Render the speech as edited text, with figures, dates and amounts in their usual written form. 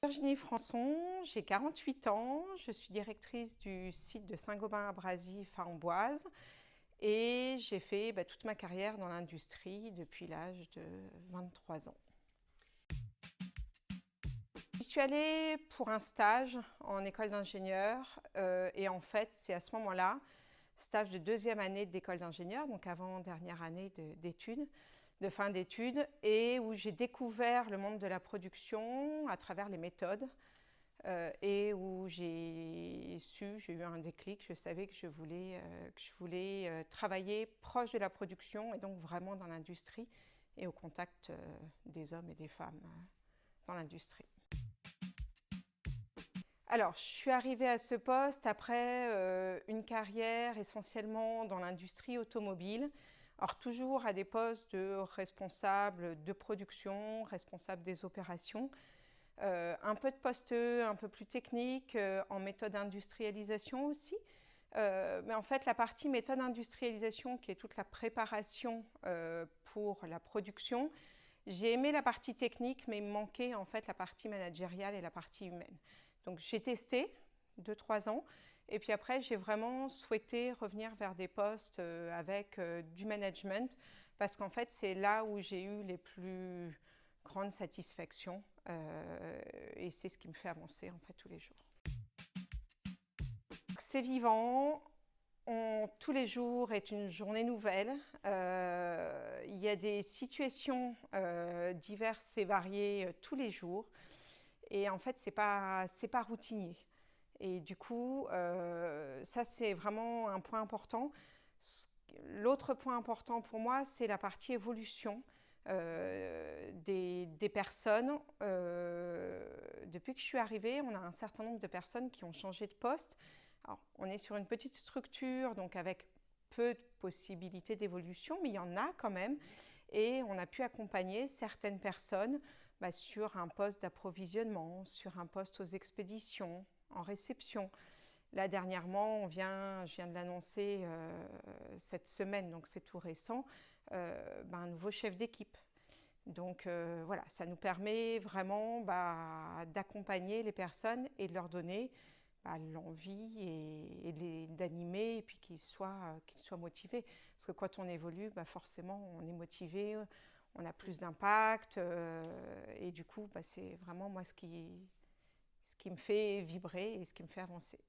Virginie Françon, j'ai 48 ans, je suis directrice du site de Saint-Gobain-Abrasif à Amboise et j'ai fait toute ma carrière dans l'industrie depuis l'âge de 23 ans. J'y suis allée pour un stage en école d'ingénieur et en fait c'est à ce moment-là, stage de deuxième année d'école d'ingénieur, donc avant-dernière année d'études, de fin d'études, et où j'ai découvert le monde de la production à travers les méthodes et où j'ai eu un déclic, je savais que je voulais travailler proche de la production et donc vraiment dans l'industrie et au contact des hommes et des femmes dans l'industrie. Alors, je suis arrivée à ce poste après une carrière essentiellement dans l'industrie automobile. Alors, toujours à des postes de responsable de production, responsable des opérations. Un peu de postes un peu plus techniques en méthode d'industrialisation aussi. Mais en fait, la partie méthode d'industrialisation, qui est toute la préparation pour la production, j'ai aimé la partie technique, mais il me manquait en fait la partie managériale et la partie humaine. Donc j'ai testé 2-3 ans, et puis après j'ai vraiment souhaité revenir vers des postes avec du management, parce qu'en fait c'est là où j'ai eu les plus grandes satisfactions, et c'est ce qui me fait avancer en fait tous les jours. C'est vivant. Tous les jours est une journée nouvelle. Il y a des situations diverses et variées tous les jours. Et en fait, c'est pas routinier. Et du coup, ça, c'est vraiment un point important. L'autre point important pour moi, c'est la partie évolution des personnes. Depuis que je suis arrivée, on a un certain nombre de personnes qui ont changé de poste. Alors, on est sur une petite structure, donc avec peu de possibilités d'évolution, mais il y en a quand même. Et on a pu accompagner certaines personnes sur un poste d'approvisionnement, sur un poste aux expéditions, en réception. Là, dernièrement, je viens de l'annoncer cette semaine, donc c'est tout récent, un nouveau chef d'équipe. Donc voilà, ça nous permet vraiment d'accompagner les personnes et de leur donner l'envie et d'animer et puis qu'ils soient motivés. Parce que quand on évolue, forcément, on est motivé, on a plus d'impact et du coup, c'est vraiment moi ce qui me fait vibrer et ce qui me fait avancer.